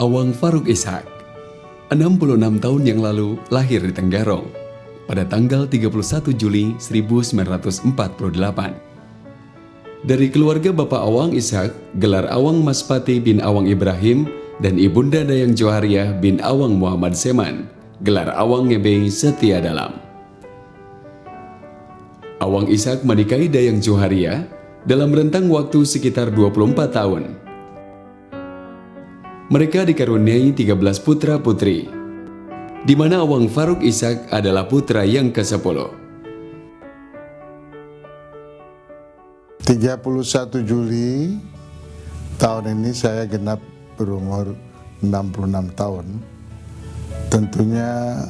Awang Faruk Ishak, 66 tahun yang lalu lahir di Tenggarong pada tanggal 31 Juli 1948. Dari keluarga Bapak Awang Ishak, gelar Awang Maspati bin Awang Ibrahim, dan Ibunda Dayang Johariah bin Awang Muhammad Seman, gelar Awang Ngebe Setia Dalam. Awang Ishak menikahi Dayang Johariah dalam rentang waktu sekitar 24 tahun. Mereka dikaruniai 13 putra-putri, di mana Awang Faruk Ishak adalah putra yang ke-10. 31 Juli tahun ini saya genap berumur 66 tahun. Tentunya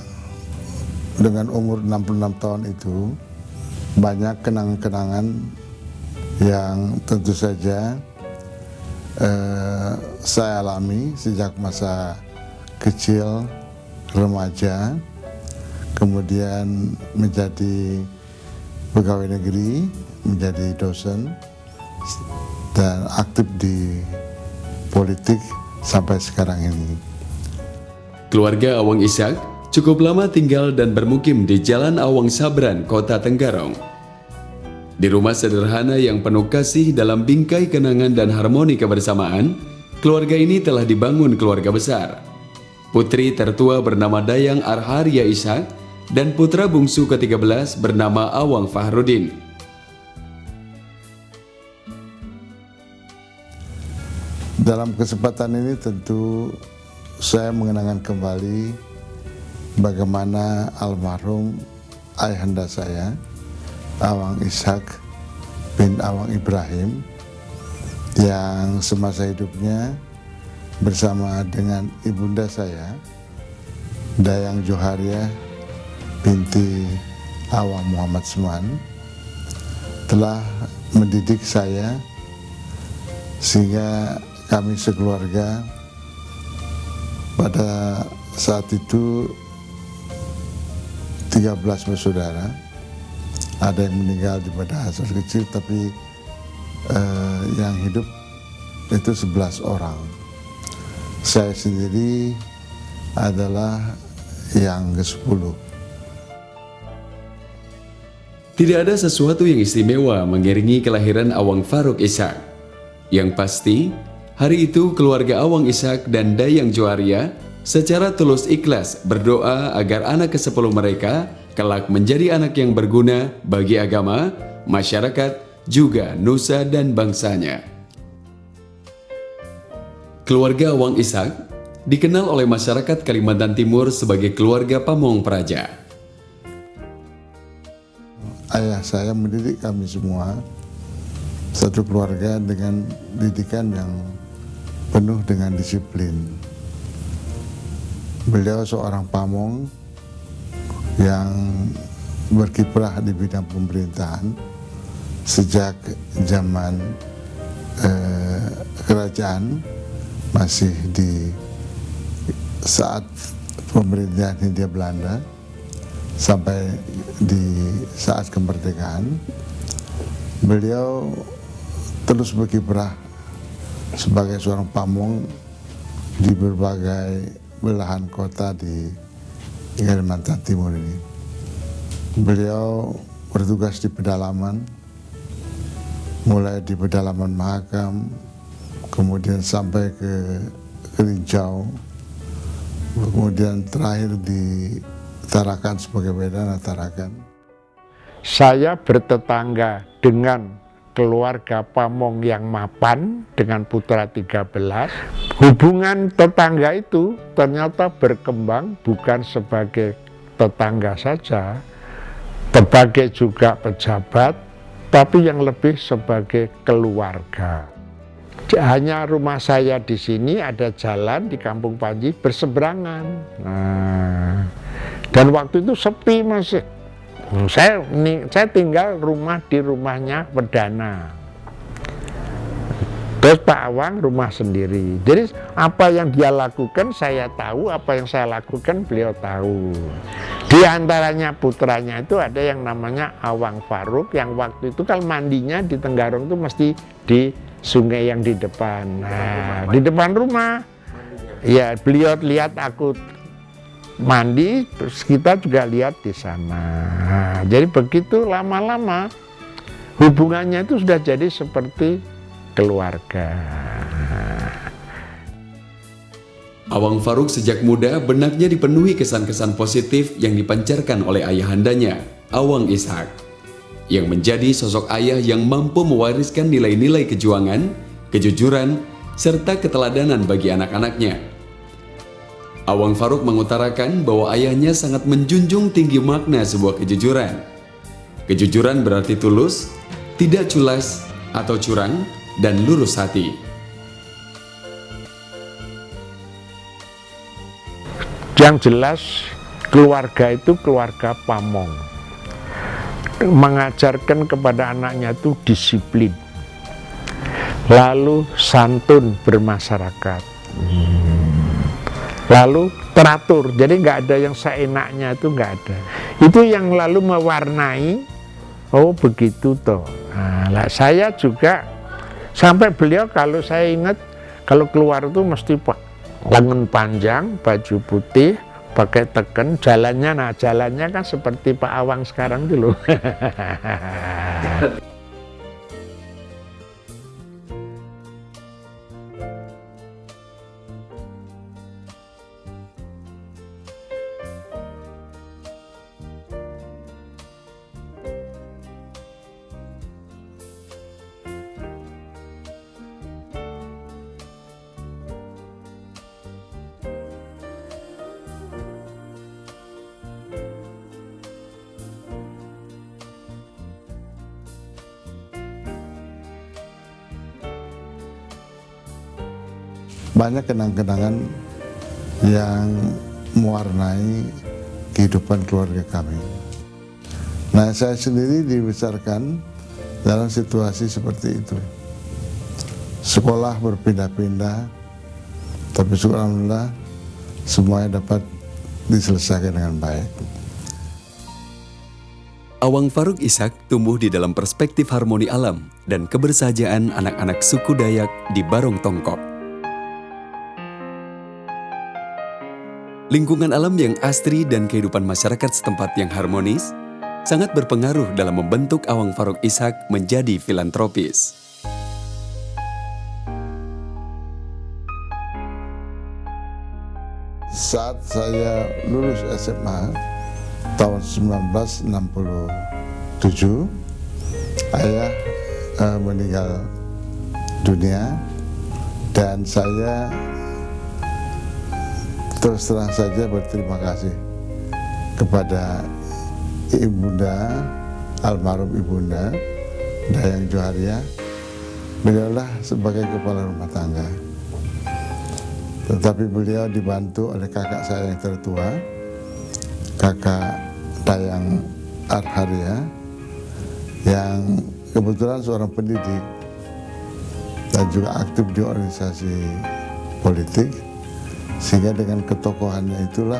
dengan umur 66 tahun itu banyak kenangan-kenangan yang tentu saja saya alami sejak masa kecil, remaja, kemudian menjadi pegawai negeri, menjadi dosen, dan aktif di politik sampai sekarang ini. Keluarga Awang Ishak cukup lama tinggal dan bermukim di Jalan Awang Sabran, Kota Tenggarong. Di rumah sederhana yang penuh kasih dalam bingkai kenangan dan harmoni kebersamaan, keluarga ini telah dibangun keluarga besar. Putri tertua bernama Dayang Arharia Ishak dan putra bungsu ke-13 bernama Awang Fahrudin. Dalam kesempatan ini tentu saya mengenangkan kembali bagaimana almarhum ayahanda saya, Awang Ishak bin Awang Ibrahim, yang semasa hidupnya bersama dengan ibunda saya, Dayang Johariah binti Awang Muhammad Seman, telah mendidik saya sehingga kami sekeluarga pada saat itu 13 bersaudara. Ada yang meninggal di pada hasil kecil, tapi yang hidup itu 11 orang. Saya sendiri adalah yang ke-10. Tidak ada sesuatu yang istimewa mengiringi kelahiran Awang Faruk Ishak. Yang pasti, hari itu keluarga Awang Ishak dan Dayang Johariah secara tulus ikhlas berdoa agar anak ke-10 mereka kelak menjadi anak yang berguna bagi agama, masyarakat, juga nusa dan bangsanya. Keluarga Awang Ishak dikenal oleh masyarakat Kalimantan Timur sebagai keluarga pamong praja. Ayah saya mendidik kami semua, satu keluarga dengan didikan yang penuh dengan disiplin. Beliau seorang pamong yang berkiprah di bidang pemerintahan sejak zaman kerajaan, masih di saat pemerintahan Hindia Belanda sampai di saat kemerdekaan. Beliau terus berkiprah sebagai seorang pamong di berbagai belahan kota di Kalimantan Timur ini. Beliau bertugas di pedalaman, mulai di pedalaman Mahakam, kemudian sampai ke Rincau, kemudian terakhir di Tarakan sebagai Wedana Tarakan. Saya bertetangga dengan keluarga pamong yang mapan dengan putra 13. Hubungan tetangga itu ternyata berkembang bukan sebagai tetangga saja, sebagai juga pejabat, tapi yang lebih sebagai keluarga. Hanya rumah saya di sini ada jalan di Kampung Panji berseberangan. Dan waktu itu sepi masih. Saya tinggal di rumahnya Wedana. Terus Pak Awang rumah sendiri. Jadi apa yang dia lakukan saya tahu, apa yang saya lakukan beliau tahu. Di antaranya putranya itu ada yang namanya Awang Faruk, yang waktu itu kan mandinya di Tenggarong itu mesti di sungai yang di depan. Nah, di depan rumah Ya, beliau lihat aku mandi, terus kita juga lihat di sana. Jadi begitu lama-lama hubungannya itu sudah jadi seperti keluarga. Awang Faruk sejak muda benaknya dipenuhi kesan-kesan positif yang dipancarkan oleh ayahandanya, Awang Ishak, yang menjadi sosok ayah yang mampu mewariskan nilai-nilai kejuangan, kejujuran, serta keteladanan bagi anak-anaknya. Awang Faruk mengutarakan bahwa ayahnya sangat menjunjung tinggi makna sebuah kejujuran. Kejujuran berarti tulus, tidak culas atau curang, dan lurus hati. Yang jelas keluarga itu keluarga pamong, mengajarkan kepada anaknya itu disiplin, lalu santun bermasyarakat, lalu teratur. Jadi nggak ada yang seenaknya, itu nggak ada. Itu yang lalu mewarnai, oh begitu toh. Nah, saya juga sampai beliau, kalau saya ingat, kalau keluar itu mesti lengan panjang, baju putih, pakai teken, jalannya kan seperti Pak Awang sekarang dulu. Banyak kenang-kenangan yang mewarnai kehidupan keluarga kami. Nah, saya sendiri dibesarkan dalam situasi seperti itu. Sekolah berpindah-pindah, tapi alhamdulillah semuanya dapat diselesaikan dengan baik. Awang Faruk Ishak tumbuh di dalam perspektif harmoni alam dan kebersahajaan anak-anak suku Dayak di Barong Tongkok. Lingkungan alam yang asri dan kehidupan masyarakat setempat yang harmonis sangat berpengaruh dalam membentuk Awang Faruk Ishak menjadi filantropis. Saat saya lulus SMA tahun 1967, ayah meninggal dunia, dan saya terus terang saja berterima kasih kepada ibunda, almarhum ibunda Dayang Joharia. Beliaulah sebagai kepala rumah tangga, tetapi beliau dibantu oleh kakak saya yang tertua, kakak Dayang Arharia, yang kebetulan seorang pendidik dan juga aktif di organisasi politik. Sehingga dengan ketokohannya itulah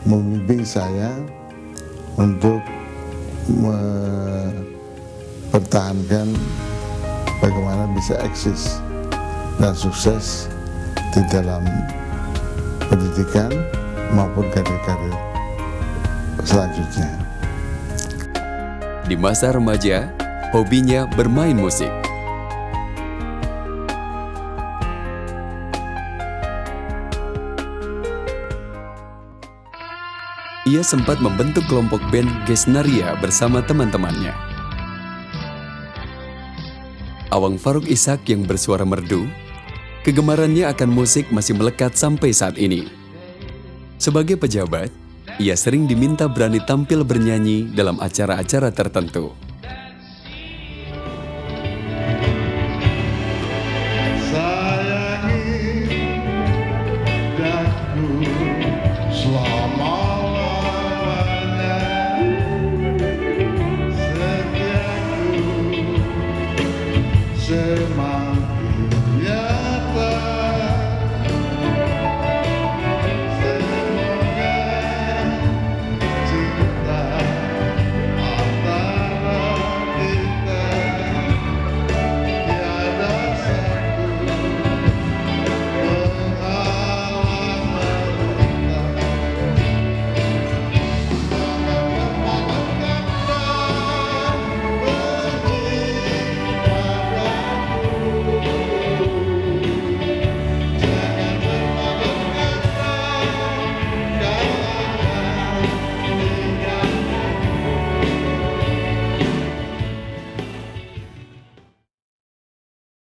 membimbing saya untuk mempertahankan bagaimana bisa eksis dan sukses di dalam pendidikan maupun karir-karir selanjutnya. Di masa remaja, hobinya bermain musik. Ia sempat membentuk kelompok band Gesnaria bersama teman-temannya. Awang Faruk Ishak yang bersuara merdu, kegemarannya akan musik masih melekat sampai saat ini. Sebagai pejabat, ia sering diminta berani tampil bernyanyi dalam acara-acara tertentu.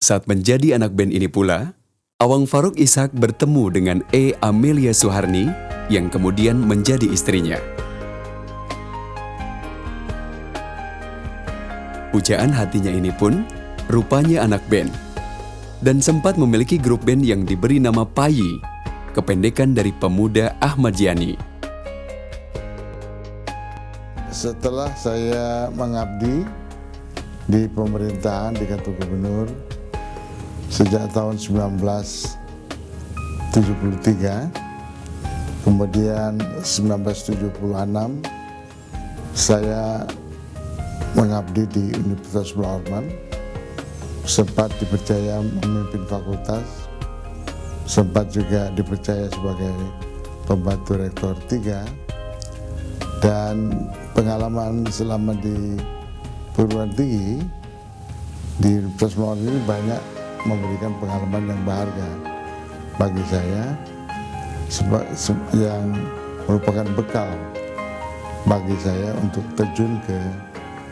Saat menjadi anak band ini pula, Awang Farouk Ishak bertemu dengan Amelia Suharni yang kemudian menjadi istrinya. Pujaan hatinya ini pun rupanya anak band, dan sempat memiliki grup band yang diberi nama PAYI, kependekan dari Pemuda Ahmad Yani. Setelah saya mengabdi di pemerintahan di kantor gubernur sejak tahun 1973, kemudian 1976 saya mengabdi di Universitas Bula Orman, sempat dipercaya memimpin fakultas, sempat juga dipercaya sebagai pembantu rektor 3, dan pengalaman selama di perguruan tinggi di Universitas Bula Orman ini banyak memberikan pengalaman yang berharga bagi saya, yang merupakan bekal bagi saya untuk terjun ke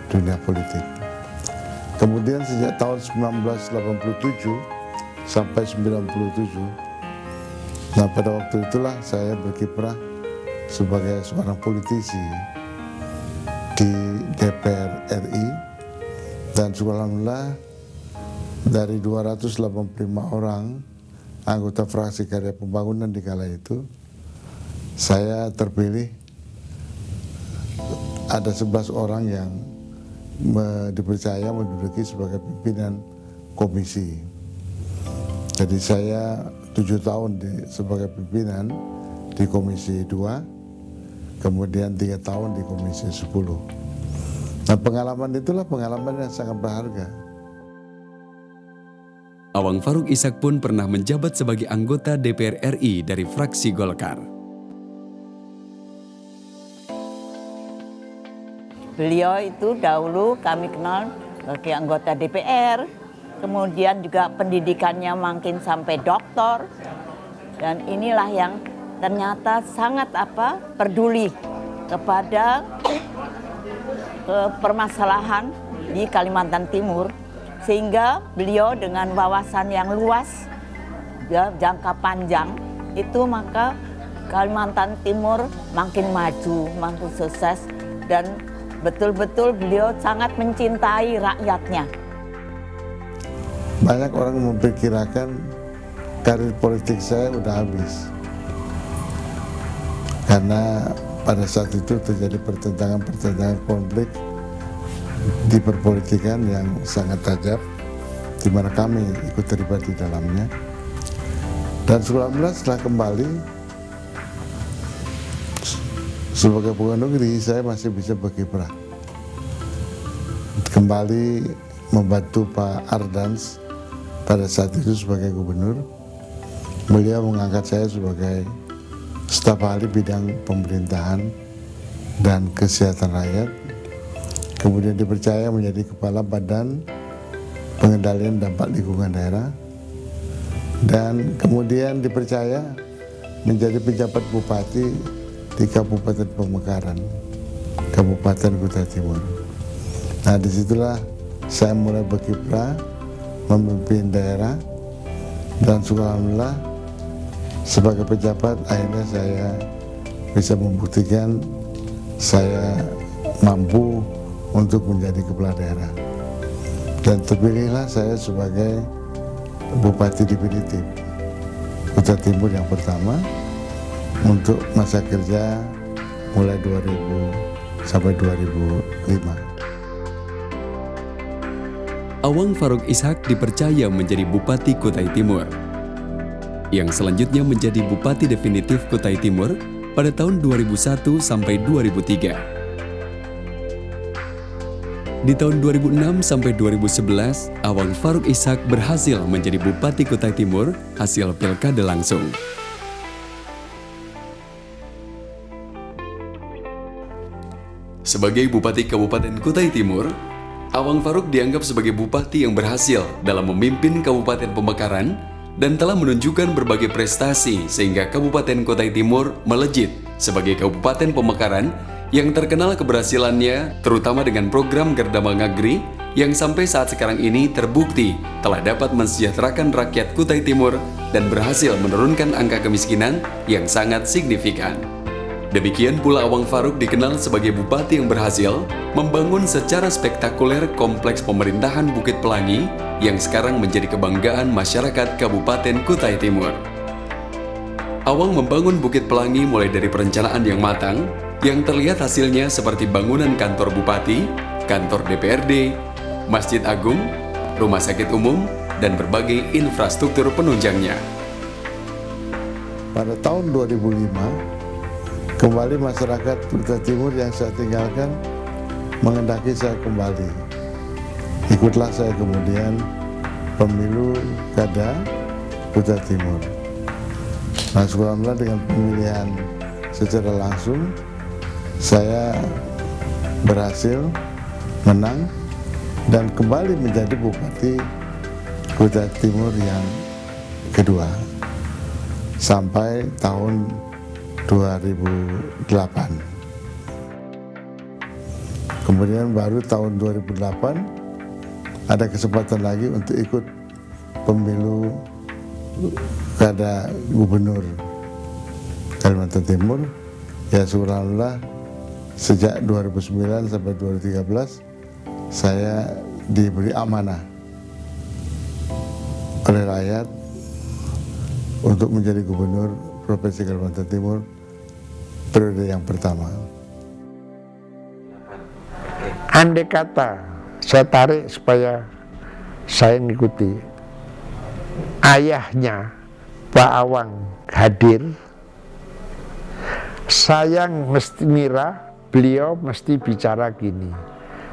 dunia politik. Kemudian sejak tahun 1987 sampai 97, nah pada waktu itulah saya berkiprah sebagai seorang politisi di DPR RI, dan alhamdulillah dari 285 orang anggota fraksi Karya Pembangunan di kala itu, saya terpilih ada 11 orang yang dipercaya menduduki sebagai pimpinan komisi. Jadi saya 7 tahun sebagai pimpinan di komisi 2, kemudian 3 tahun di komisi 10. Nah, pengalaman itulah pengalaman yang sangat berharga. Awang Farouk Ishak pun pernah menjabat sebagai anggota DPR RI dari fraksi Golkar. Beliau itu dahulu kami kenal sebagai anggota DPR, kemudian juga pendidikannya makin sampai doktor, dan inilah yang ternyata sangat peduli kepada permasalahan di Kalimantan Timur, sehingga beliau dengan wawasan yang luas, jangka panjang itu, maka Kalimantan Timur makin maju, makin sukses, dan betul-betul beliau sangat mencintai rakyatnya. Banyak orang memperkirakan karir politik saya udah habis, karena pada saat itu terjadi pertentangan konflik di perpolitikan yang sangat tajam, di mana kami ikut terlibat di dalamnya. Dan setelah kembali sebagai pegawai negeri, saya masih bisa berkiprah. Kembali membantu Pak Ardans pada saat itu sebagai gubernur. Beliau mengangkat saya sebagai staf ahli bidang pemerintahan dan kesehatan rakyat. Kemudian dipercaya menjadi kepala Badan Pengendalian Dampak Lingkungan Daerah. Dan kemudian dipercaya menjadi pejabat bupati di Kabupaten Pemekaran, Kabupaten Kutai Timur. Nah, disitulah saya mulai berkiprah memimpin daerah, dan alhamdulillah sebagai pejabat akhirnya saya bisa membuktikan saya mampu untuk menjadi kepala daerah, dan terpilihlah saya sebagai Bupati definitif Kutai Timur yang pertama untuk masa kerja mulai 2000 sampai 2005. Awang Farouk Ishak dipercaya menjadi Bupati Kutai Timur, yang selanjutnya menjadi Bupati definitif Kutai Timur pada tahun 2001 sampai 2003. Di tahun 2006 sampai 2011, Awang Farouk Ishak berhasil menjadi Bupati Kutai Timur hasil pilkada langsung. Sebagai Bupati Kabupaten Kutai Timur, Awang Farouk dianggap sebagai bupati yang berhasil dalam memimpin Kabupaten Pemekaran dan telah menunjukkan berbagai prestasi sehingga Kabupaten Kutai Timur melejit sebagai Kabupaten Pemekaran yang terkenal keberhasilannya terutama dengan program Garda Mangagri yang sampai saat sekarang ini terbukti telah dapat mensejahterakan rakyat Kutai Timur dan berhasil menurunkan angka kemiskinan yang sangat signifikan. Demikian pula Awang Faruk dikenal sebagai bupati yang berhasil membangun secara spektakuler kompleks pemerintahan Bukit Pelangi yang sekarang menjadi kebanggaan masyarakat Kabupaten Kutai Timur. Awang membangun Bukit Pelangi mulai dari perencanaan yang matang, yang terlihat hasilnya seperti bangunan kantor bupati, kantor DPRD, Masjid Agung, rumah sakit umum, dan berbagai infrastruktur penunjangnya. Pada tahun 2005, kembali masyarakat Kutai Timur yang saya tinggalkan menghendaki saya kembali. Ikutlah saya kemudian pemilu kada Kutai Timur. Nah, alhamdulillah dengan pemilihan secara langsung, saya berhasil menang dan kembali menjadi Bupati Kutai Timur yang kedua sampai tahun 2008. Kemudian baru tahun 2008 ada kesempatan lagi untuk ikut pemilu kada gubernur Kalimantan Timur. Ya, alhamdulillah sejak 2009 sampai 2013 saya diberi amanah oleh rakyat untuk menjadi gubernur Provinsi Kalimantan Timur periode yang pertama. Andai kata saya tarik supaya saya mengikuti ayahnya Pak Awang hadir, saya mesti mira beliau mesti bicara gini,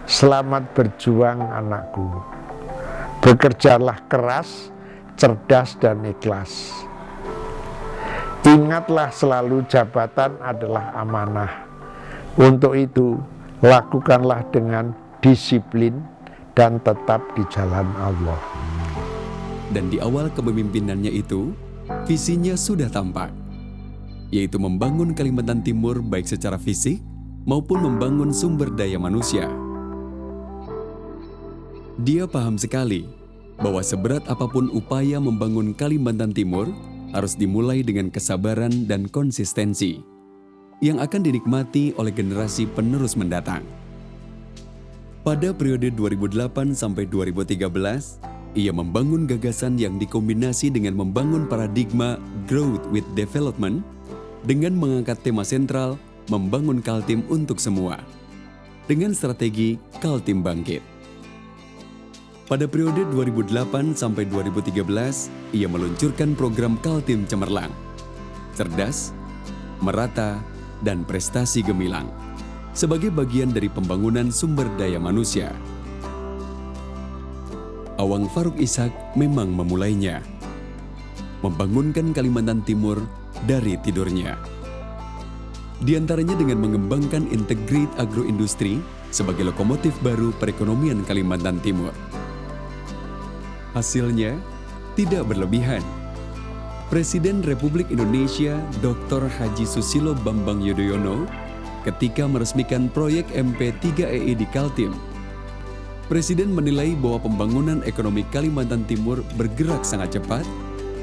selamat berjuang anakku, bekerjalah keras, cerdas dan ikhlas. Ingatlah selalu jabatan adalah amanah. Untuk itu, lakukanlah dengan disiplin dan tetap di jalan Allah. Dan di awal kepemimpinannya itu, visinya sudah tampak, yaitu membangun Kalimantan Timur baik secara fisik maupun membangun sumber daya manusia. Dia paham sekali bahwa seberat apapun upaya membangun Kalimantan Timur harus dimulai dengan kesabaran dan konsistensi yang akan dinikmati oleh generasi penerus mendatang. Pada periode 2008 sampai 2013, ia membangun gagasan yang dikombinasi dengan membangun paradigma growth with development dengan mengangkat tema sentral membangun Kaltim untuk semua dengan strategi Kaltim Bangkit. Pada periode 2008 sampai 2013, ia meluncurkan program Kaltim Cemerlang, cerdas, merata, dan prestasi gemilang sebagai bagian dari pembangunan sumber daya manusia. Awang Faruk Ishak memang memulainya, membangunkan Kalimantan Timur dari tidurnya. Di antaranya dengan mengembangkan integrate agroindustri sebagai lokomotif baru perekonomian Kalimantan Timur. Hasilnya tidak berlebihan. Presiden Republik Indonesia Dr. Haji Susilo Bambang Yudhoyono ketika meresmikan proyek MP3EI di Kaltim, Presiden menilai bahwa pembangunan ekonomi Kalimantan Timur bergerak sangat cepat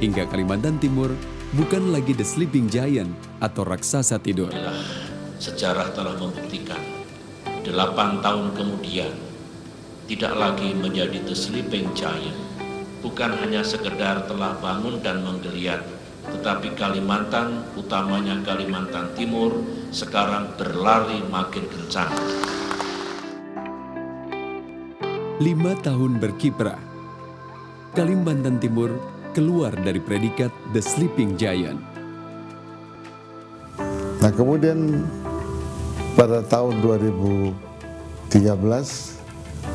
hingga Kalimantan Timur bukan lagi the sleeping giant atau raksasa tidur. Sejarah telah membuktikan 8 tahun kemudian tidak lagi menjadi the sleeping giant. Bukan hanya sekedar telah bangun dan menggeliat, tetapi Kalimantan, utamanya Kalimantan Timur, sekarang berlari makin kencang. 5 tahun berkiprah, Kalimantan Timur keluar dari predikat the sleeping giant. Nah, kemudian pada tahun 2013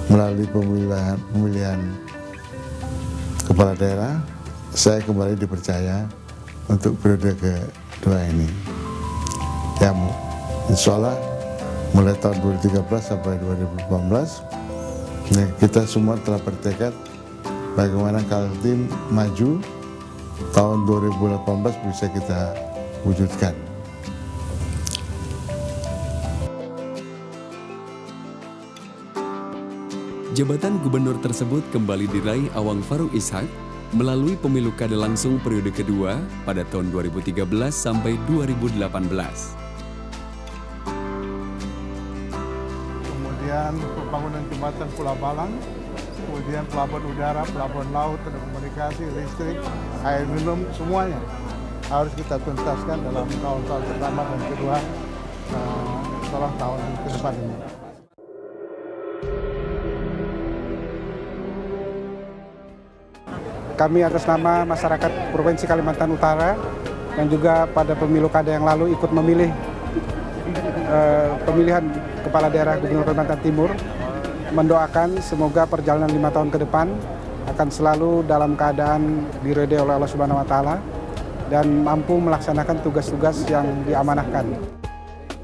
melalui pemilihan kepala daerah, saya kembali dipercaya untuk periode kedua ini. Ya, insya Allah mulai tahun 2013 sampai 2018, kita semua telah bertekad bagaimana Kaltim maju tahun 2018 bisa kita wujudkan. Jabatan gubernur tersebut kembali diraih Awang Faruk Ishak melalui pemilu kada langsung periode kedua pada tahun 2013 sampai 2018. Kemudian pembangunan jembatan Pulau Balang, kemudian pelabuhan udara, pelabuhan laut, telekomunikasi, listrik, air minum, semuanya harus kita tuntaskan dalam tahun-tahun pertama dan kedua setelah tahun ke depan ini. Kami atas nama masyarakat Provinsi Kalimantan Utara yang juga pada pemilu kada yang lalu ikut memilih pemilihan Kepala Daerah Gubernur Kalimantan Timur, mendoakan semoga perjalanan 5 tahun ke depan akan selalu dalam keadaan diridhoi oleh Allah Subhanahu wa Ta'ala dan mampu melaksanakan tugas-tugas yang diamanahkan.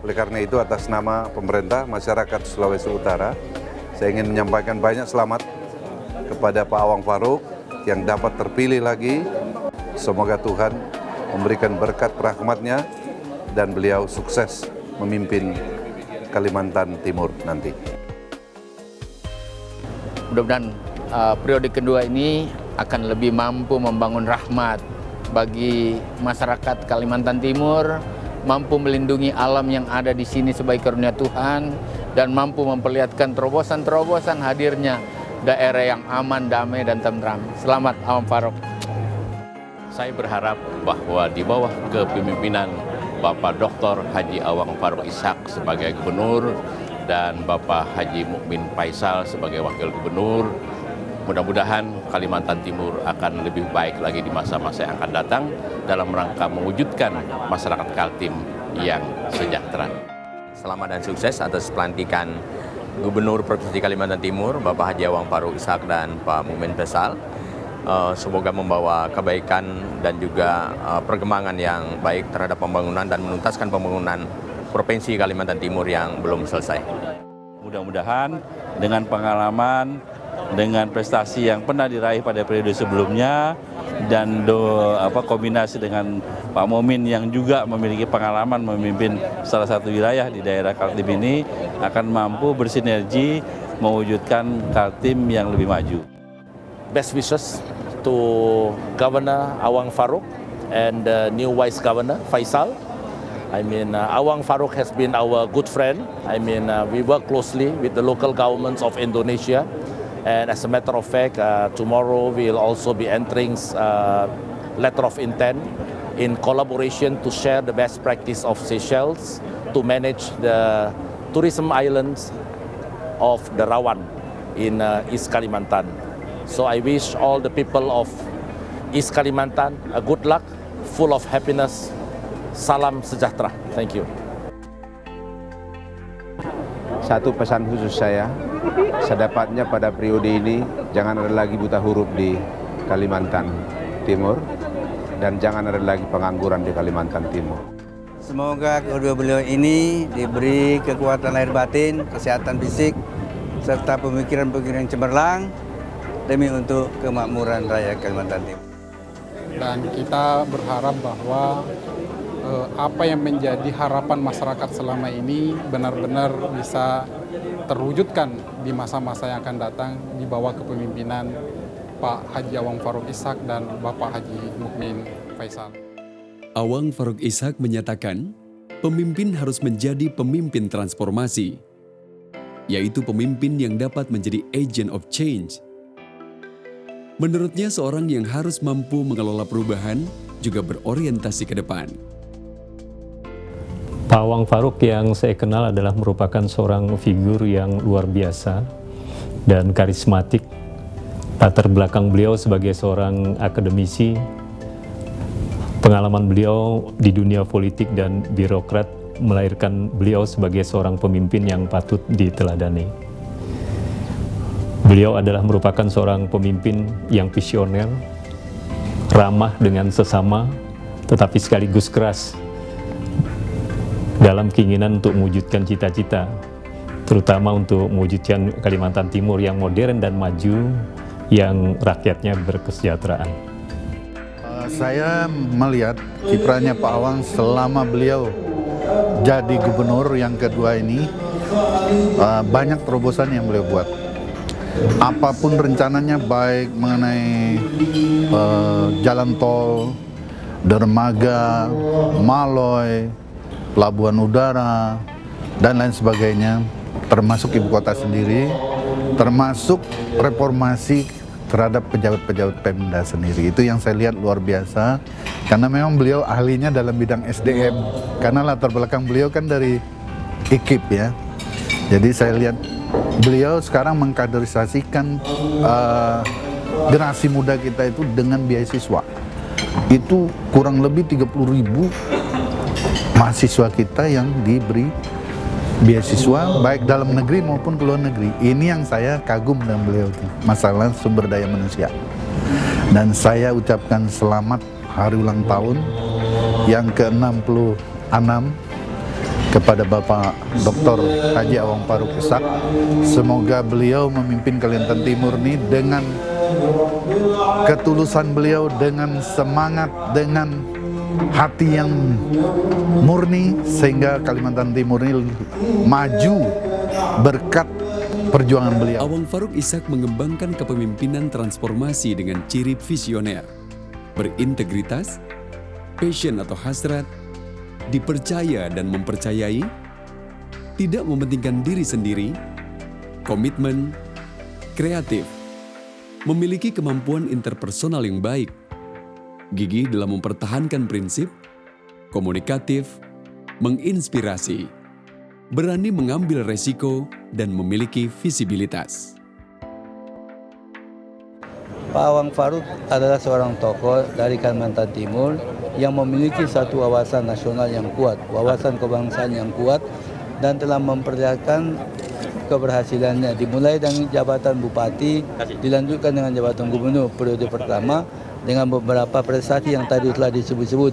Oleh karena itu, atas nama pemerintah masyarakat Sulawesi Utara, saya ingin menyampaikan banyak selamat kepada Pak Awang Faruk yang dapat terpilih lagi. Semoga Tuhan memberikan berkat rahmat-Nya dan beliau sukses memimpin Kalimantan Timur nanti. Mudah-mudahan periode kedua ini akan lebih mampu membangun rahmat bagi masyarakat Kalimantan Timur, mampu melindungi alam yang ada di sini sebagai karunia Tuhan, dan mampu memperlihatkan terobosan-terobosan hadirnya daerah yang aman, damai, dan tentram. Selamat Awang Faruk. Saya berharap bahwa di bawah kepemimpinan Bapak Dr. Haji Awang Faruk Ishak sebagai gubernur dan Bapak Haji Mukmin Faisal sebagai wakil gubernur, mudah-mudahan Kalimantan Timur akan lebih baik lagi di masa-masa yang akan datang dalam rangka mewujudkan masyarakat Kaltim yang sejahtera. Selamat dan sukses atas pelantikan Gubernur Provinsi Kalimantan Timur, Bapak Haji Awang Faruk Ishak dan Pak Mukmin Faisal. Semoga membawa kebaikan dan juga perkembangan yang baik terhadap pembangunan dan menuntaskan pembangunan Provinsi Kalimantan Timur yang belum selesai. Mudah-mudahan dengan pengalaman, dengan prestasi yang pernah diraih pada periode sebelumnya, dan kombinasi dengan Pak Momin yang juga memiliki pengalaman memimpin salah satu wilayah di daerah Kaltim ini, akan mampu bersinergi mewujudkan Kaltim yang lebih maju. Best wishes to Governor Awang Faruk and the new Vice Governor Faisal. Awang Faruk has been our good friend. We work closely with the local governments of Indonesia. And as a matter of fact, tomorrow we'll also be entering letter of intent in collaboration to share the best practice of Seychelles to manage the tourism islands of the Rawan in East Kalimantan. So I wish all the people of East Kalimantan a good luck, full of happiness. Salam sejahtera. Thank you. Satu pesan khusus saya, sedapatnya pada periode ini jangan ada lagi buta huruf di Kalimantan Timur dan jangan ada lagi pengangguran di Kalimantan Timur. Semoga kedua beliau ini diberi kekuatan lahir batin, kesehatan fisik, serta pemikiran-pemikiran cemerlang demi untuk kemakmuran rakyat Kalimantan Timur. Dan kita berharap bahwa apa yang menjadi harapan masyarakat selama ini benar-benar bisa terwujudkan di masa-masa yang akan datang di bawah kepemimpinan Pak Haji Awang Faruk Ishak dan Bapak Haji Mukmin Faisal. Awang Faruk Ishak menyatakan, pemimpin harus menjadi pemimpin transformasi, yaitu pemimpin yang dapat menjadi agent of change. Menurutnya, seorang yang harus mampu mengelola perubahan juga berorientasi ke depan. Pak Awang Faruk yang saya kenal adalah merupakan seorang figur yang luar biasa dan karismatik. Latar belakang beliau sebagai seorang akademisi, pengalaman beliau di dunia politik dan birokrat melahirkan beliau sebagai seorang pemimpin yang patut diteladani. Beliau adalah merupakan seorang pemimpin yang visioner, ramah dengan sesama, tetapi sekaligus keras dalam keinginan untuk mewujudkan cita-cita, terutama untuk mewujudkan Kalimantan Timur yang modern dan maju, yang rakyatnya berkesejahteraan. Saya melihat kiprahnya Pak Awang selama beliau jadi gubernur yang kedua ini, banyak terobosan yang beliau buat. apapun rencananya, baik mengenai jalan tol, dermaga, Maloy, pelabuhan udara, dan lain sebagainya, termasuk ibu kota sendiri, termasuk reformasi terhadap pejabat-pejabat Pemda sendiri. Itu yang saya lihat luar biasa, karena memang beliau ahlinya dalam bidang SDM, karena latar belakang beliau kan dari IKIP ya. Jadi saya lihat beliau sekarang mengkaderisasikan generasi muda kita itu dengan beasiswa. Itu kurang lebih 30.000 mahasiswa kita yang diberi beasiswa baik dalam negeri maupun ke luar negeri. Ini yang saya kagum dengan beliau tuh, masalah sumber daya manusia. Dan saya ucapkan selamat hari ulang tahun yang ke-66 kepada Bapak Dr. Haji Awang Faruk Ishak. Semoga beliau memimpin Kalimantan Timur ini dengan ketulusan beliau, dengan semangat, dengan hati yang murni, sehingga Kalimantan Timur ini maju berkat perjuangan beliau. Awang Faruk Ishak mengembangkan kepemimpinan transformasi dengan ciri visioner, berintegritas, passion atau hasrat, dipercaya dan mempercayai, tidak mementingkan diri sendiri, komitmen, kreatif, memiliki kemampuan interpersonal yang baik, gigih dalam mempertahankan prinsip, komunikatif, menginspirasi, berani mengambil resiko, dan memiliki visibilitas. Pak Awang Faruk adalah seorang tokoh dari Kalimantan Timur yang memiliki satu wawasan nasional yang kuat, wawasan kebangsaan yang kuat, dan telah memperlihatkan keberhasilannya dimulai dari jabatan bupati, dilanjutkan dengan jabatan gubernur periode pertama, dengan beberapa prestasi yang tadi telah disebut-sebut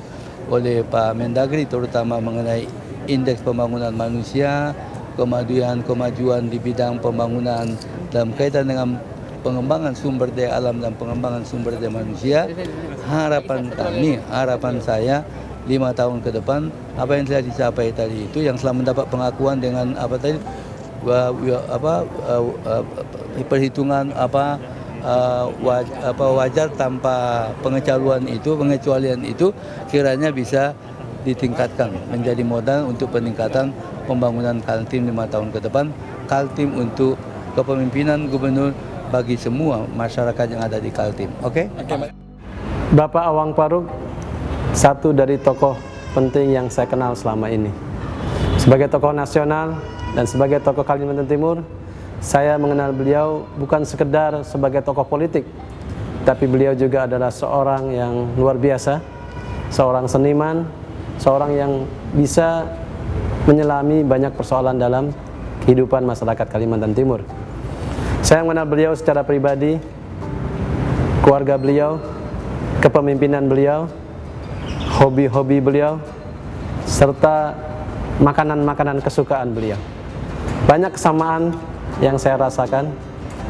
oleh Pak Mendagri, terutama mengenai indeks pembangunan manusia, kemajuan di bidang pembangunan dalam kaitan dengan pengembangan sumber daya alam dan pengembangan sumber daya manusia. Harapan kami, harapan saya 5 tahun ke depan, apa yang telah dicapai tadi itu, yang telah mendapat pengakuan dengan perhitungan wajar tanpa pengecualian itu kiranya bisa ditingkatkan menjadi modal untuk peningkatan pembangunan Kaltim 5 tahun ke depan, Kaltim untuk kepemimpinan gubernur bagi semua masyarakat yang ada di Kaltim. Oke? Bapak Awang Faruk satu dari tokoh penting yang saya kenal selama ini. Sebagai tokoh nasional dan sebagai tokoh Kalimantan Timur, saya mengenal beliau bukan sekedar sebagai tokoh politik, tapi beliau juga adalah seorang yang luar biasa, seorang seniman, seorang yang bisa menyelami banyak persoalan dalam kehidupan masyarakat Kalimantan Timur. Saya mengenal beliau secara pribadi, keluarga beliau, kepemimpinan beliau, hobi-hobi beliau, serta makanan-makanan kesukaan beliau. Banyak kesamaan yang saya rasakan,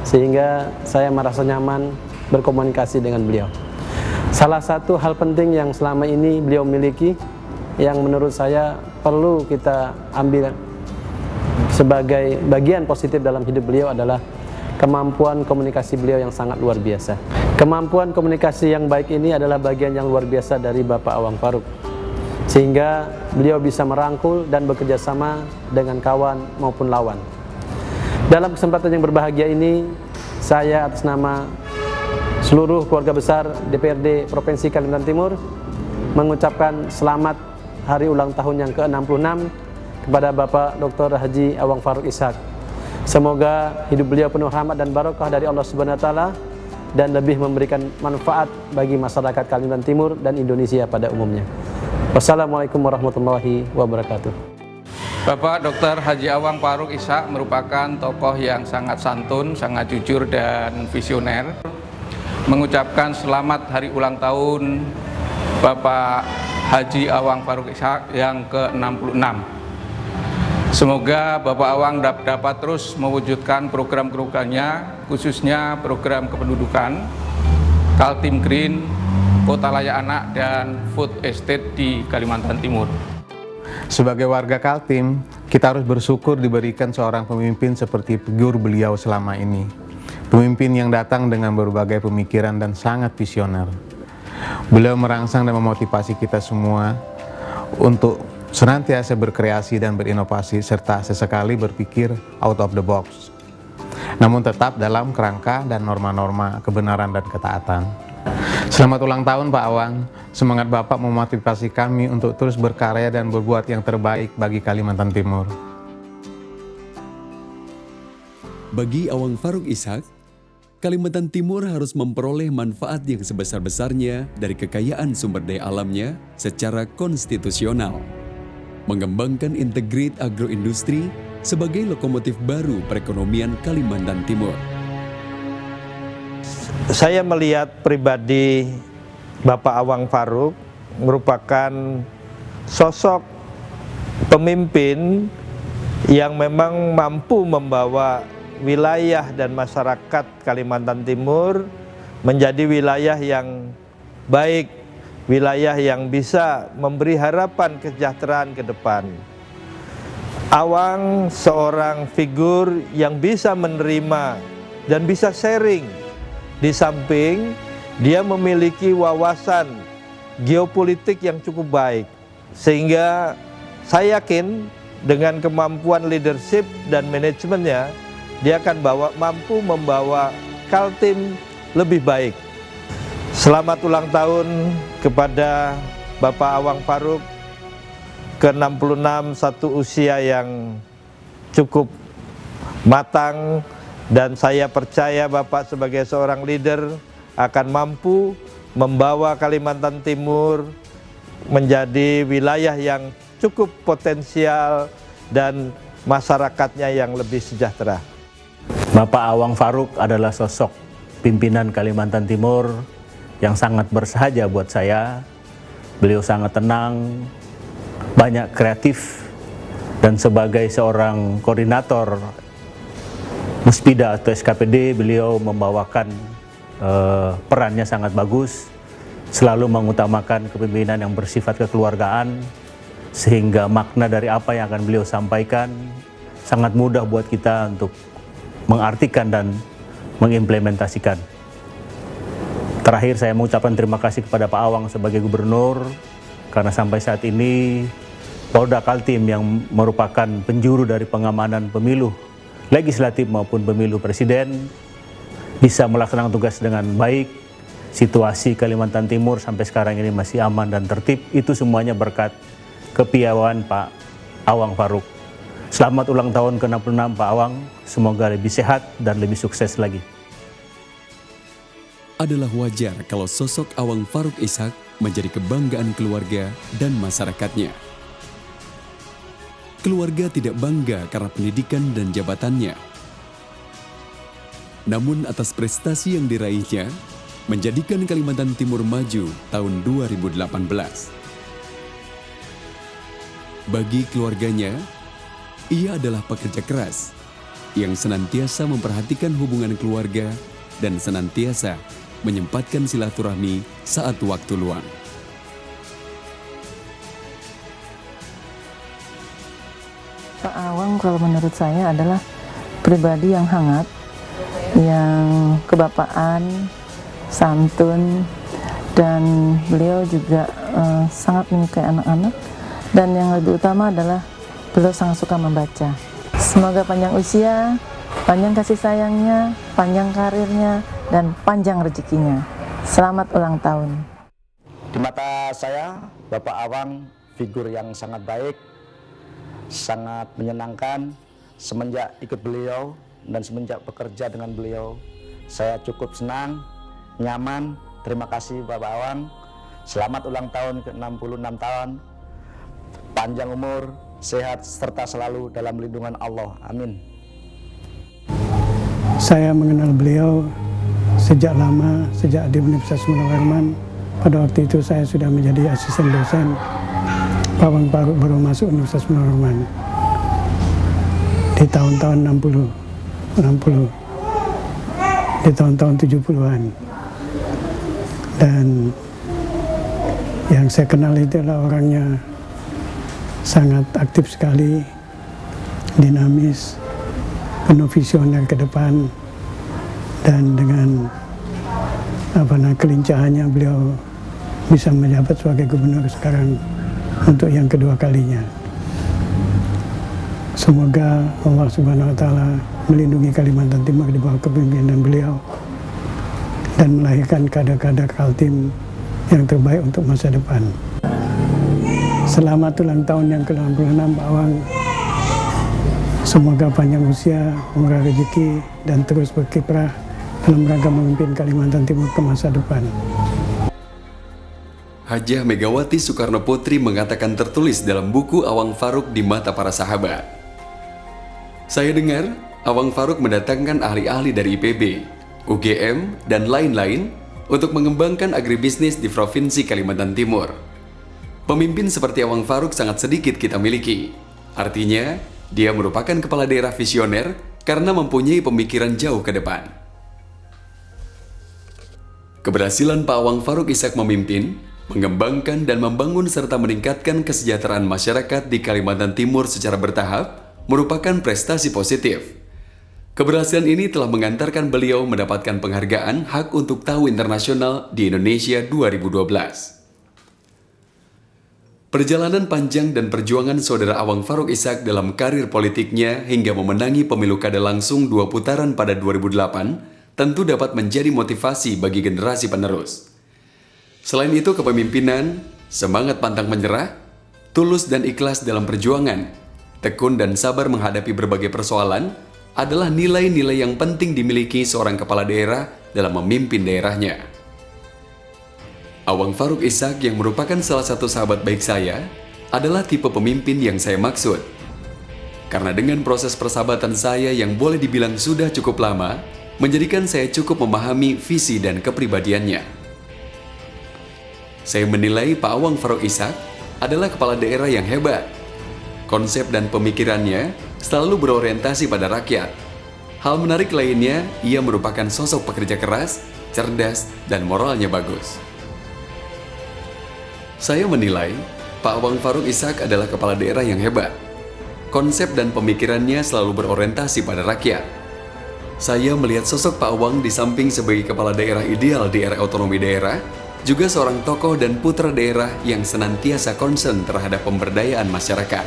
sehingga saya merasa nyaman berkomunikasi dengan beliau. Salah satu hal penting yang selama ini beliau miliki, yang menurut saya perlu kita ambil sebagai bagian positif dalam hidup beliau adalah kemampuan komunikasi beliau yang sangat luar biasa. Kemampuan komunikasi yang baik ini adalah bagian yang luar biasa dari Bapak Awang Faruk, sehingga beliau bisa merangkul dan bekerja sama dengan kawan maupun lawan. Dalam kesempatan yang berbahagia ini, saya atas nama seluruh keluarga besar DPRD Provinsi Kalimantan Timur mengucapkan selamat hari ulang tahun yang ke-66 kepada Bapak Dr. Haji Awang Faruk Ishak. Semoga hidup beliau penuh rahmat dan barokah dari Allah Subhanahu wa taala dan lebih memberikan manfaat bagi masyarakat Kalimantan Timur dan Indonesia pada umumnya. Wassalamualaikum warahmatullahi wabarakatuh. Bapak Dr. Haji Awang Faruk Ishak merupakan tokoh yang sangat santun, sangat jujur dan visioner. Mengucapkan selamat hari ulang tahun Bapak Haji Awang Faruk Ishak yang ke-66. Semoga Bapak Awang dapat terus mewujudkan program-programnya, khususnya program kependudukan, Kaltim Green, Kota Layak Anak, dan Food Estate di Kalimantan Timur. Sebagai warga Kaltim, kita harus bersyukur diberikan seorang pemimpin seperti figur beliau selama ini. Pemimpin yang datang dengan berbagai pemikiran dan sangat visioner. Beliau merangsang dan memotivasi kita semua untuk senantiasa berkreasi dan berinovasi serta sesekali berpikir out of the box. Namun tetap dalam kerangka dan norma-norma kebenaran dan ketaatan. Selamat ulang tahun Pak Awang. Semangat Bapak memotivasi kami untuk terus berkarya dan berbuat yang terbaik bagi Kalimantan Timur. Bagi Awang Faruk Ishak, Kalimantan Timur harus memperoleh manfaat yang sebesar-besarnya dari kekayaan sumber daya alamnya secara konstitusional. Mengembangkan integrate agroindustri sebagai lokomotif baru perekonomian Kalimantan Timur. Saya melihat pribadi Bapak Awang Faruk merupakan sosok pemimpin yang memang mampu membawa wilayah dan masyarakat Kalimantan Timur menjadi wilayah yang baik, wilayah yang bisa memberi harapan kesejahteraan ke depan. Awang seorang figur yang bisa menerima dan bisa sharing, di samping dia memiliki wawasan geopolitik yang cukup baik, sehingga saya yakin dengan kemampuan leadership dan manajemennya dia akan mampu membawa Kaltim lebih baik. Selamat ulang tahun kepada Bapak Awang Faruk ke-66, satu usia yang cukup matang, dan saya percaya Bapak sebagai seorang leader akan mampu membawa Kalimantan Timur menjadi wilayah yang cukup potensial dan masyarakatnya yang lebih sejahtera. Bapak Awang Faruk adalah sosok pimpinan Kalimantan Timur yang sangat bersahaja buat saya. Beliau sangat tenang, banyak kreatif, dan sebagai seorang koordinator Muspida atau SKPD, beliau membawakan perannya sangat bagus, selalu mengutamakan kepemimpinan yang bersifat kekeluargaan, sehingga makna dari apa yang akan beliau sampaikan sangat mudah buat kita untuk mengartikan dan mengimplementasikan. Terakhir saya mengucapkan terima kasih kepada Pak Awang sebagai gubernur, karena sampai saat ini Polda Kaltim yang merupakan penjuru dari pengamanan pemilu legislatif maupun pemilu presiden bisa melaksanakan tugas dengan baik. Situasi Kalimantan Timur sampai sekarang ini masih aman dan tertib. Itu semuanya berkat kepiawaian Pak Awang Faruk. Selamat ulang tahun ke-66 Pak Awang, semoga lebih sehat dan lebih sukses lagi. Adalah wajar kalau sosok Awang Faruk Ishak menjadi kebanggaan keluarga dan masyarakatnya. Keluarga tidak bangga karena pendidikan dan jabatannya. Namun atas prestasi yang diraihnya, menjadikan Kalimantan Timur maju tahun 2018. Bagi keluarganya, ia adalah pekerja keras yang senantiasa memperhatikan hubungan keluarga dan senantiasa menyempatkan silaturahmi saat waktu luang. Pak Awang kalau menurut saya adalah pribadi yang hangat, yang kebapaan, santun, dan beliau juga sangat menyukai anak-anak, dan yang lebih utama adalah beliau sangat suka membaca. Semoga panjang usia, panjang kasih sayangnya, panjang karirnya, dan panjang rezekinya. Selamat ulang tahun. Di mata saya, Bapak Awang figur yang sangat baik, sangat menyenangkan. Semenjak ikut beliau dan semenjak bekerja dengan beliau, saya cukup senang, nyaman. Terima kasih Bapak Awang. Selamat ulang tahun ke-66 tahun. Panjang umur, sehat, serta selalu dalam lindungan Allah. Amin. Saya mengenal beliau sejak lama, sejak di Universitas Munawwarman. Pada waktu itu saya sudah menjadi asisten dosen. Pak Awang Faruk baru masuk Universitas Munawwarman di tahun-tahun 60, di tahun-tahun 70-an. Dan yang saya kenal itu adalah orangnya sangat aktif sekali, dinamis, penuh visioner ke depan, dan dengan kelincahannya beliau bisa menjabat sebagai gubernur sekarang untuk yang kedua kalinya. Semoga Allah Subhanahu wa Ta'ala melindungi Kalimantan Timur di bawah kepemimpinan beliau dan melahirkan kader-kader Kaltim yang terbaik untuk masa depan. Selamat ulang tahun yang ke-66 Pak Awang. Semoga panjang usia, murah rezeki, dan terus berkiprah dalam rangka memimpin Kalimantan Timur ke masa depan. Hajah Megawati Soekarno Putri mengatakan tertulis dalam buku Awang Faruk di mata para sahabat. Saya dengar Awang Faruk mendatangkan ahli-ahli dari IPB, UGM, dan lain-lain untuk mengembangkan agribisnis di Provinsi Kalimantan Timur. Pemimpin seperti Awang Faruk sangat sedikit kita miliki. Artinya, dia merupakan kepala daerah visioner karena mempunyai pemikiran jauh ke depan. Keberhasilan Pak Awang Faruk Ishak memimpin, mengembangkan dan membangun serta meningkatkan kesejahteraan masyarakat di Kalimantan Timur secara bertahap merupakan prestasi positif. Keberhasilan ini telah mengantarkan beliau mendapatkan penghargaan Hak untuk Tahu Internasional di Indonesia 2012. Perjalanan panjang dan perjuangan saudara Awang Faruk Ishak dalam karir politiknya hingga memenangi pemilu kada langsung 2 putaran pada 2008 tentu dapat menjadi motivasi bagi generasi penerus. Selain itu, kepemimpinan, semangat pantang menyerah, tulus dan ikhlas dalam perjuangan, tekun dan sabar menghadapi berbagai persoalan adalah nilai-nilai yang penting dimiliki seorang kepala daerah dalam memimpin daerahnya. Awang Faruk Ishak yang merupakan salah satu sahabat baik saya adalah tipe pemimpin yang saya maksud. Karena dengan proses persahabatan saya yang boleh dibilang sudah cukup lama, menjadikan saya cukup memahami visi dan kepribadiannya. Saya menilai Pak Awang Faruk Ishak adalah kepala daerah yang hebat. Konsep dan pemikirannya selalu berorientasi pada rakyat. Hal menarik lainnya, ia merupakan sosok pekerja keras, cerdas, dan moralnya bagus. Saya menilai Pak Awang Faruk Ishak adalah kepala daerah yang hebat. Konsep dan pemikirannya selalu berorientasi pada rakyat. Saya melihat sosok Pak Awang di samping sebagai kepala daerah ideal di era otonomi daerah, juga seorang tokoh dan putra daerah yang senantiasa concern terhadap pemberdayaan masyarakat.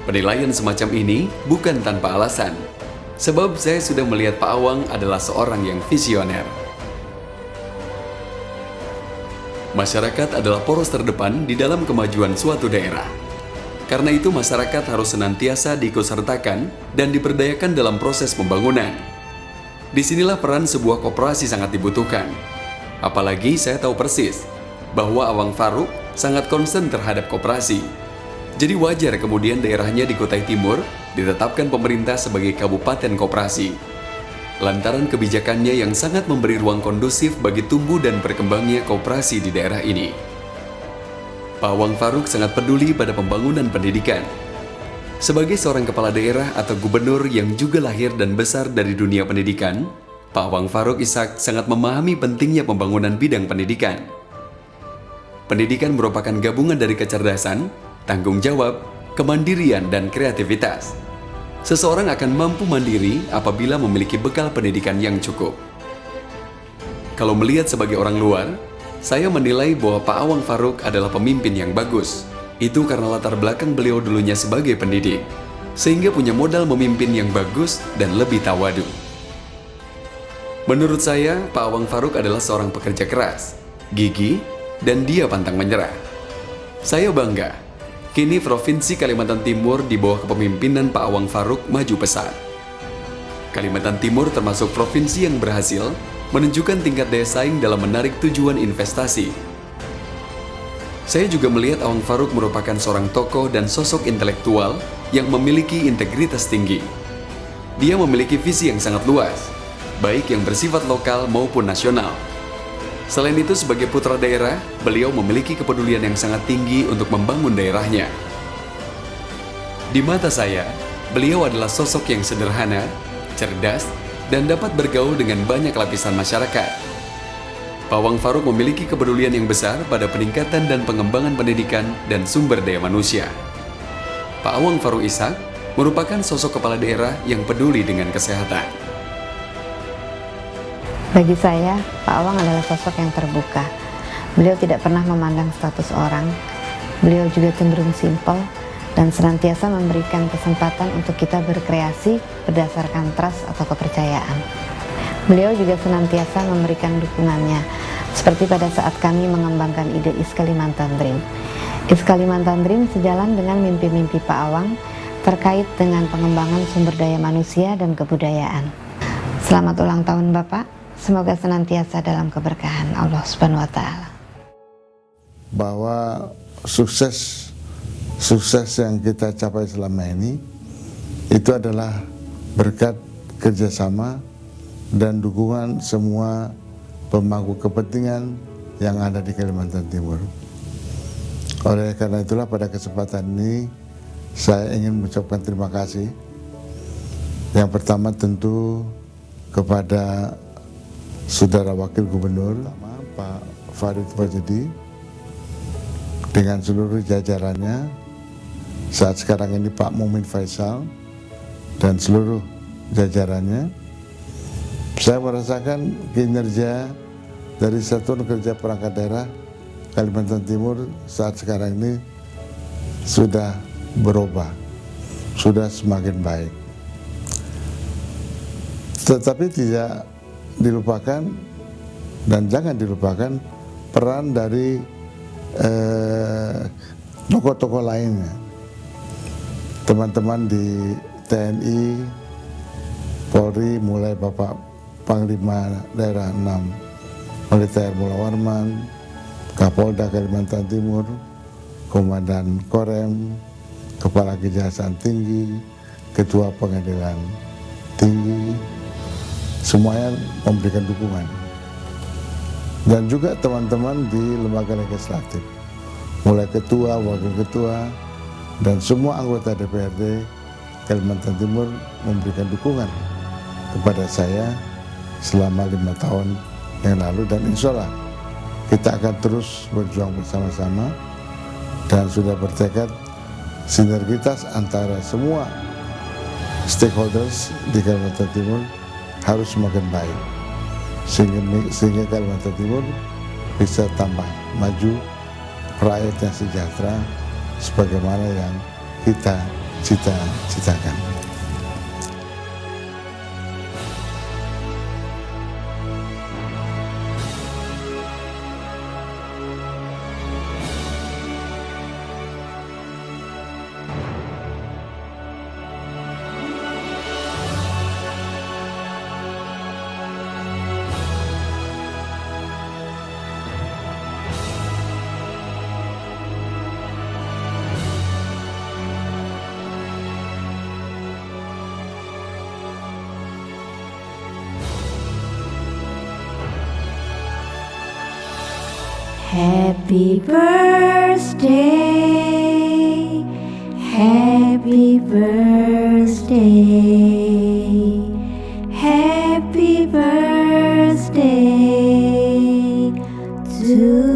Penilaian semacam ini bukan tanpa alasan, sebab saya sudah melihat Pak Awang adalah seorang yang visioner. Masyarakat adalah poros terdepan di dalam kemajuan suatu daerah. Karena itu masyarakat harus senantiasa diikutsertakan dan diberdayakan dalam proses pembangunan. Disinilah peran sebuah koperasi sangat dibutuhkan. Apalagi saya tahu persis bahwa Awang Faruk sangat concern terhadap koperasi. Jadi wajar kemudian daerahnya di Kutai Timur ditetapkan pemerintah sebagai kabupaten koperasi. Lantaran kebijakannya yang sangat memberi ruang kondusif bagi tumbuh dan berkembangnya koperasi di daerah ini. Pak Awang Faruk sangat peduli pada pembangunan pendidikan. Sebagai seorang kepala daerah atau gubernur yang juga lahir dan besar dari dunia pendidikan, Pak Awang Faruk Ishak sangat memahami pentingnya pembangunan bidang pendidikan. Pendidikan merupakan gabungan dari kecerdasan, tanggung jawab, kemandirian, dan kreativitas. Seseorang akan mampu mandiri apabila memiliki bekal pendidikan yang cukup. Kalau melihat sebagai orang luar, saya menilai bahwa Pak Awang Faruk adalah pemimpin yang bagus. Itu karena latar belakang beliau dulunya sebagai pendidik, sehingga punya modal memimpin yang bagus dan lebih tawadu. Menurut saya, Pak Awang Faruk adalah seorang pekerja keras, gigih, dan dia pantang menyerah. Saya bangga. Kini Provinsi Kalimantan Timur di bawah kepemimpinan Pak Awang Faruk maju pesat. Kalimantan Timur termasuk provinsi yang berhasil menunjukkan tingkat daya saing dalam menarik tujuan investasi. Saya juga melihat Awang Faruk merupakan seorang tokoh dan sosok intelektual yang memiliki integritas tinggi. Dia memiliki visi yang sangat luas, baik yang bersifat lokal maupun nasional. Selain itu, sebagai putra daerah, beliau memiliki kepedulian yang sangat tinggi untuk membangun daerahnya. Di mata saya, beliau adalah sosok yang sederhana, cerdas, dan dapat bergaul dengan banyak lapisan masyarakat. Pak Awang Faruk memiliki kepedulian yang besar pada peningkatan dan pengembangan pendidikan dan sumber daya manusia. Pak Awang Faruk Ishak merupakan sosok kepala daerah yang peduli dengan kesehatan. Bagi saya, Pak Awang adalah sosok yang terbuka. Beliau tidak pernah memandang status orang. Beliau juga cenderung simpel dan senantiasa memberikan kesempatan untuk kita berkreasi berdasarkan trust atau kepercayaan. Beliau juga senantiasa memberikan dukungannya, seperti pada saat kami mengembangkan ide East Kalimantan Dream. East Kalimantan Dream sejalan dengan mimpi-mimpi Pak Awang terkait dengan pengembangan sumber daya manusia dan kebudayaan. Selamat ulang tahun Bapak. Semoga senantiasa dalam keberkahan Allah Subhanahu wa Ta'ala. Bahwa sukses yang kita capai selama ini itu adalah berkat kerjasama dan dukungan semua pemangku kepentingan yang ada di Kalimantan Timur. Oleh karena itulah pada kesempatan ini saya ingin mengucapkan terima kasih. Yang pertama tentu kepada Saudara Wakil Gubernur Pak Farid Fajedi dengan seluruh jajarannya, saat sekarang ini Pak Mumin Faisal dan seluruh jajarannya. Saya merasakan kinerja dari Satuan Kerja Perangkat Daerah Kalimantan Timur saat sekarang ini sudah berubah, sudah semakin baik. Tetapi tidak dilupakan dan jangan dilupakan peran dari tokoh-tokoh lainnya, teman-teman di TNI, Polri, mulai Bapak Panglima Daerah 6 Militer Mula Warman, Kapolda Kalimantan Timur, Komandan Korem, Kepala Kejaksaan Tinggi, Ketua Pengadilan Tinggi, semuanya memberikan dukungan. Dan juga teman-teman di lembaga legislatif, mulai ketua, wakil ketua, dan semua anggota DPRD Kalimantan Timur memberikan dukungan kepada saya selama 5 tahun yang lalu, dan insya Allah kita akan terus berjuang bersama-sama dan sudah bertekad sinergitas antara semua stakeholders di Kalimantan Timur harus semakin baik sehingga Kalimantan Timur bisa tambah maju, rakyatnya sejahtera sebagaimana yang kita cita-citakan. Happy birthday, happy birthday, happy birthday to